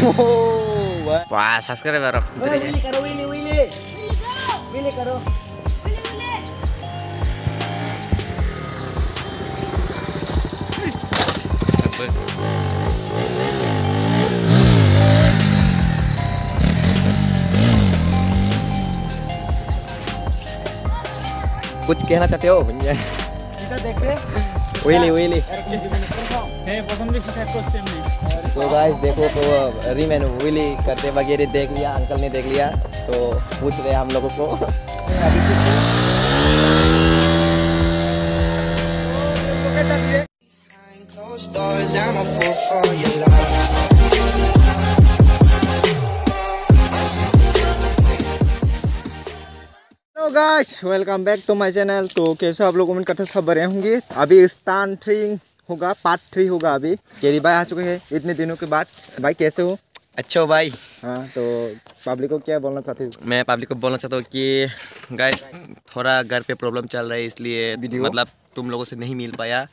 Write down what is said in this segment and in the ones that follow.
Wah, subscriber. Willy karo Willy Willy. Willy karo. कुछ कहना चाहते हो भैया? Willy Willy. तो गाइस देखो तो रीमैन विली करते वगैरह देख लिया, अंकल ने देख लिया तो पूछ रहे हम लोगों को। Hello guys, welcome back to my channel. तो कैसे आप लोग कमेंट करते सब बढ़िया होंगे। अभी स्थान 3 होगा, पार्ट 3 होगा। अभी केरी भाई आ चुके हैं इतने दिनों के बाद। भाई कैसे हो? अच्छा हो भाई। हाँ, तो पब्लिक को क्या बोलना चाहते हो? मैं पब्लिक को बोलना चाहता हूँ कि गाइस थोड़ा घर पे प्रॉब्लम चल रहा है, इसलिए मतलब तुम लोगों से नहीं मिल पाया।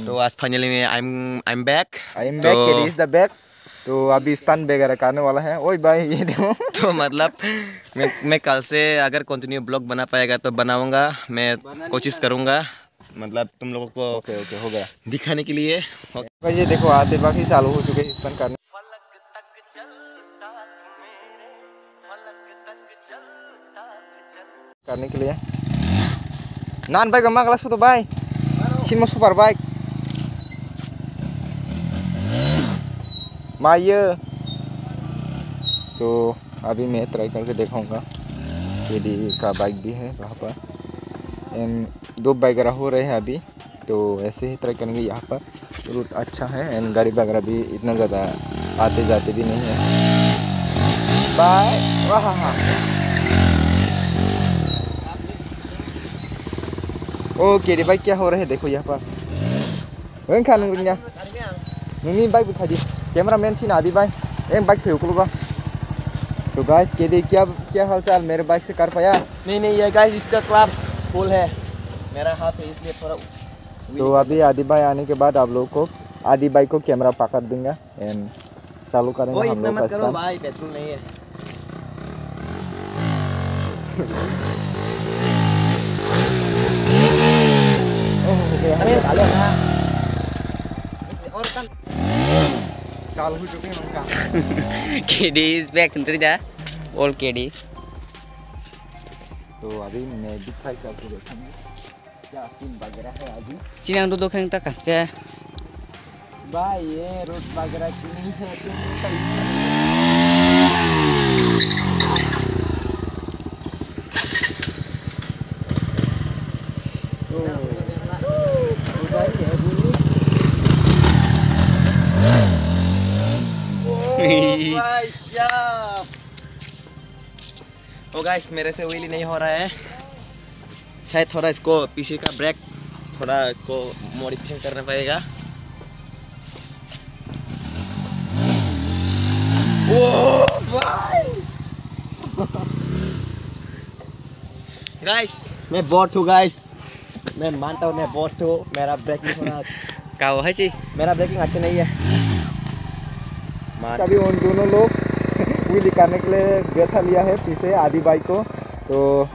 तो आज फाइनली में I am back. Kerry is the back. तो अभी स्थान वगैरह करने वाला है। ओए भाई ये देखो। तो मतलब मैं कल से अगर कंटिन्यू ब्लॉग बना पाएगा तो बनाऊंगा, मैं कोशिश करूंगा मतलब तुम लोगों को ओके हो गया दिखाने के लिए। भाई ये देखो आते बाकी चालू हो चुके हैं स्थान करने के लिए। नान बाइक मा kelas itu बाय सिम सुपर बाइक माये। सो अभी मैं ट्राई करके दिखाऊंगा। केडी का बाइक भी है वहाँ पर एंड 2 बाइक वगैरह हो रहे हैं अभी। तो ऐसे ही ट्राई करेंगे। यहाँ पर रूट अच्छा है एंड गाड़ी वगैरह भी इतना ज़्यादा आते जाते भी नहीं है। बाय वाह ओके रे भाई क्या हो रहा है देखो यहाँ पर। वहीं खाने नहीं बाइक भी खा दी कैमरा मैन थी नादी भाई एक बाइक फेंक लूँगा। सो गाइस के दी क्या हाल चाल? मेरे बाइक से कर पाया? नहीं ये गाइस इसका क्लच फुल है, मेरा हाथ है इसलिए थोड़ा। तो अभी आदि भाई आने के बाद आप लोग को आदि बाइक को कैमरा पकड़ दूंगा एंड चालू करेंगे हम लोग का। भाई पेट्रोल नहीं है। चालू हो चुके हैं उनका। केडी इज बैक दा ओल्ड केडी। तो अभी मैं भी ट्राई करके देखेंगे क्या सीन वगैरह है। अभी चिनांग दो दोखें तक क्या भाई ये रोड वगैरह की है ओ गाइस मेरे से व्हीली नहीं हो रहा है, शायद थोड़ा इसको पीछे का ब्रेक थोड़ा इसको मॉडिफिकेशन करना पड़ेगा। ओ भाई गाइस मैं बोट हूँ गाइस, मैं मानता हूँ मैं बोट हूँ। मेरा ब्रेकिंग थोड़ा काओ है जी, मेरा ब्रेकिंग अच्छा नहीं है। अभी उन दोनों लोग व्हीली करने के लिए बैठा लिया है पीछे आदि बाइक को। तो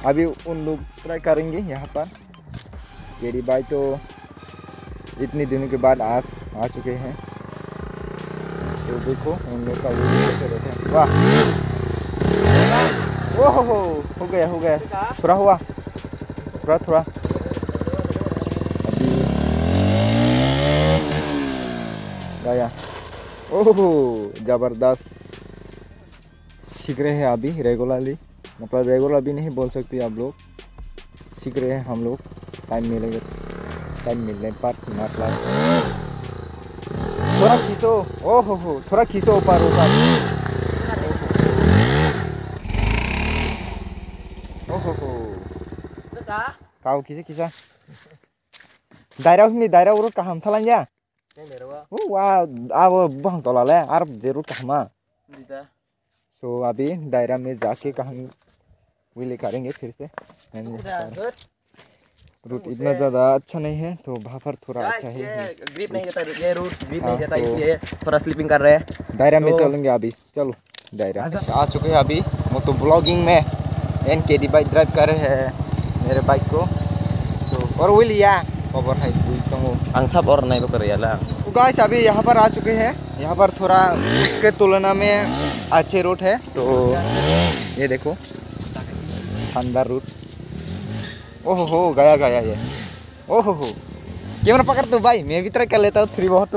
अभी उन लोग ट्राई करेंगे यहाँ पर। केडी बाइक तो इतनी दिनों के बाद आ चुके हैं। तो देखो उन लोग का व्हीली कैसे रहते हैं। वाह ओह हो गया थोड़ा हुआ थोड़ा अभी गया। ओह ज़बरदस्त सीख रहे हैं अभी रेगुलरली, मतलब रेगुलर भी नहीं बोल सकते आप लोग, सीख रहे हैं हम लोग। टाइम मिलने पर मतलब थोड़ा खींचो। ओहो थोड़ा खींचो ऊपर ओहो काउ खींचा दायरा उरुट का हम थालांजा वाह अब बहन तो लाले आर जरूर कहमा। तो अभी दायरा में जाके कहीं व्हीली करेंगे फिर से। रूट इतना ज़्यादा अच्छा नहीं है, तो वहाँ पर थोड़ा अच्छा है। ये ग्रिप नहीं देता, ये रूट ग्रिप नहीं देता, इसलिए थोड़ा स्लिपिंग कर रहे हैं। दायरा में चलेंगे अभी, चलो दायरा आ चुके हैं अभी। मोटो ब्लॉगिंग में NKD बाइक ड्राइव कर रहे हैं मेरे बाइक को। तो और विल या खबर है अंसाप और नहीं कर रहा। तो गाइस अभी यहाँ पर आ चुके हैं। यहाँ पर थोड़ा उसके तुलना में अच्छे रूट है। तो ये देखो शानदार रूट। ओहो हो गया गया ये। ओहो हो कैमरा पकड़ दो भाई, मैं भी ट्राई कर लेता हूँ 3 बहुत।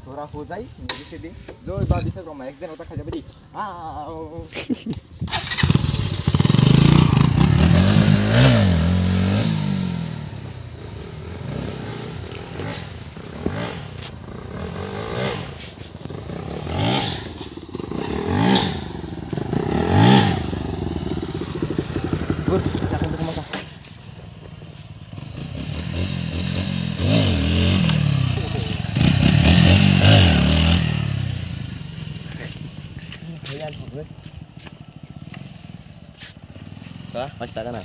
थोड़ा हो जाए मेरी से दिन जो बाबी से रोमा एक दिन होता खा जाबड़ी। Masih kan?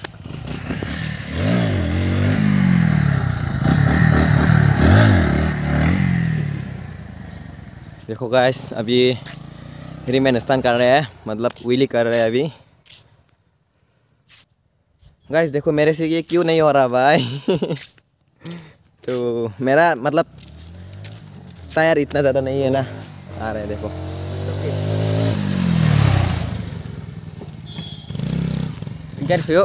देखो गाइस अभी रिमेनस्तान कर रहे हैं, मतलब व्हीली कर रहे हैं अभी। गाइस देखो मेरे से ये क्यों नहीं हो रहा भाई। तो मेरा मतलब टायर इतना ज़्यादा नहीं है ना, आ रहे हैं देखो। Kan view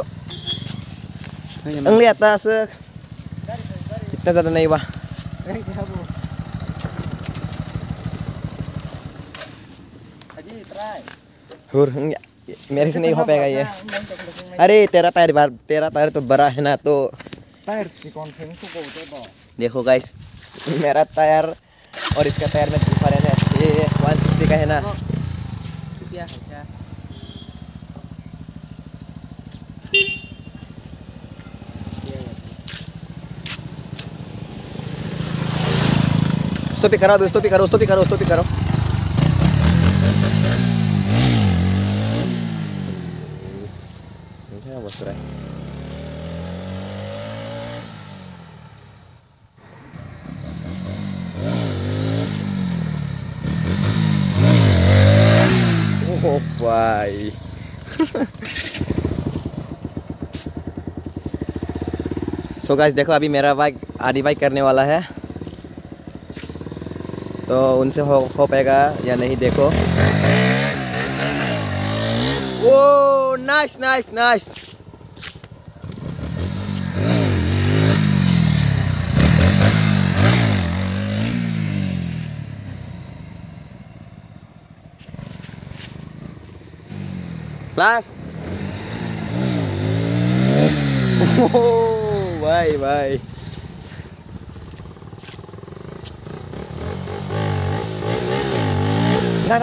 lihat atas kita ज़्यादा नहीं हुआ। मेरे से नहीं हो पाएगा ये। अरे तेरा टायर तो बड़ा है ना, तो टायर की कौन से देखो गाइस मेरा टायर और इसका टायर में डिफरेंस है। ये 160 का है ना। स्टॉप करो, स्टॉप करो, स्टॉप करो, स्टॉप करो। क्या बस रहा है? ओह भाई। सो गाइस देखो अभी मेरा बाइक आधी बाइक करने वाला है, तो उनसे हो पाएगा या नहीं देखो। ओ नाइस नाइस नाइस। लास्ट। ओह भाई भाई। Nggak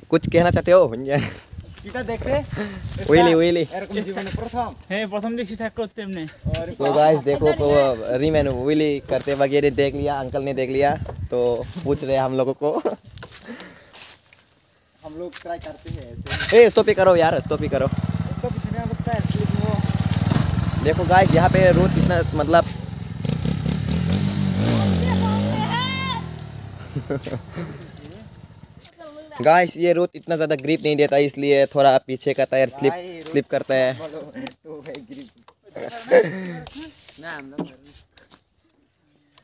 कुछ कहना चाहते हो? kita देखते Willy एरकम जीवन प्रथम प्रथम देखी था करते हमने। तो गाइस देखो तो रीमैन विली करते वगैरह देख लिया, अंकल ने देख लिया, तो पूछ रहे हम लोगों को। हम लोग ट्राई करते हैं ऐसे। ए स्टॉप ही करो यार, स्टॉप ही करो। देखो गाइस यहाँ पे रोड कितना मतलब गाइस ये रोड इतना ज़्यादा ग्रिप नहीं देता, इसलिए थोड़ा पीछे का टायर स्लिप करता है।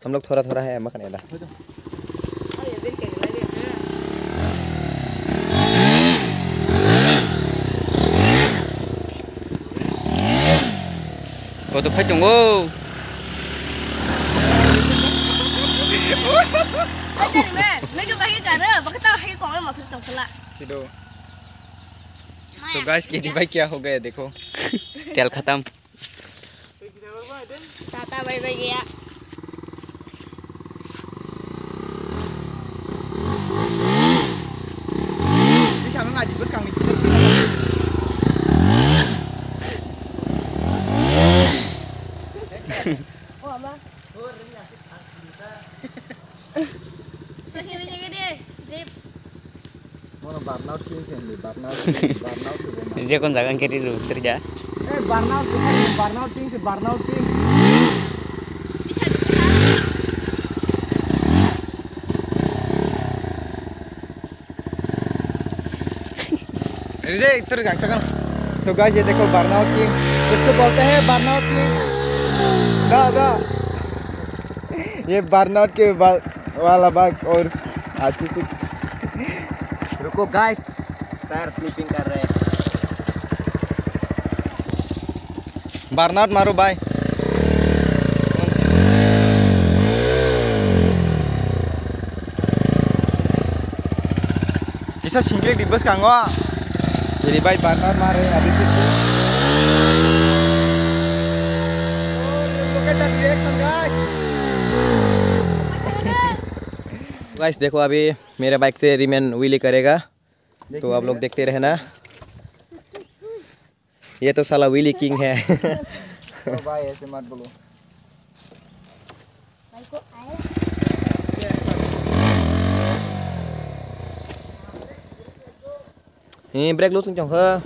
हम लोग थोड़ा थोड़ा है मखने दा। Có tôi phát chồng ô. तो गाइस के भाई क्या हो गया देखो। तेल खत्म। टाटा बाय बाय गया। Mana burnout king sih ini burnout tuh. जे कोन जागन केरी रू उतर जा burnout king sih burnout king. Ini इधर गांचा kan. तो गाइस ये देखो burnout king, इसको बोलते हैं burnout king. दा ये burnout के वाला बाग और अच्छी सी रुको गाइस, टायर स्लिपिंग कर रहे हैं. burnout मारो भाई. Kisah singkir di bus kanggo. Jadi भाई burnout मारे habis itu. Look at the direction guys. Guys देखो अभी मेरे बाइक से रिमेन व्हीली करेगा, तो आप लोग देखते रहना. ये तो साला व्हीली किंग है. तो भाई ऐसे मत बोलो. Ini brake lu sung chong he.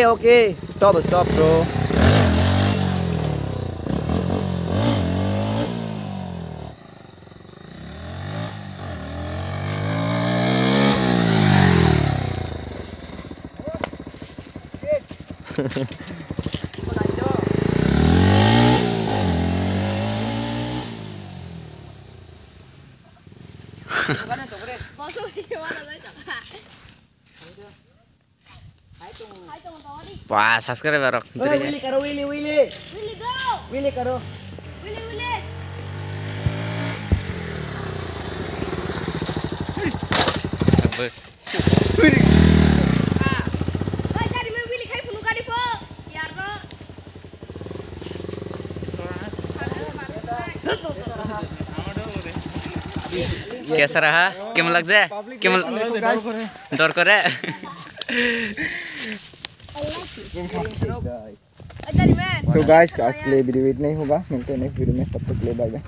Okay. Stop bro. wah subscribe rok uतर Oi, जा Willy karo Willy. Willy go. Willy karo. Willy. Oi, cari me Willy khai phunu kari po. Yaar no. कैसा रहा केम लग जाए केम दौर करे Oi, cari me. So guys आज के लिए वीडियो इतना ही होगा, मिलते हैं नेक्स्ट वीडियो में, तब तक के लिए बाय बाय.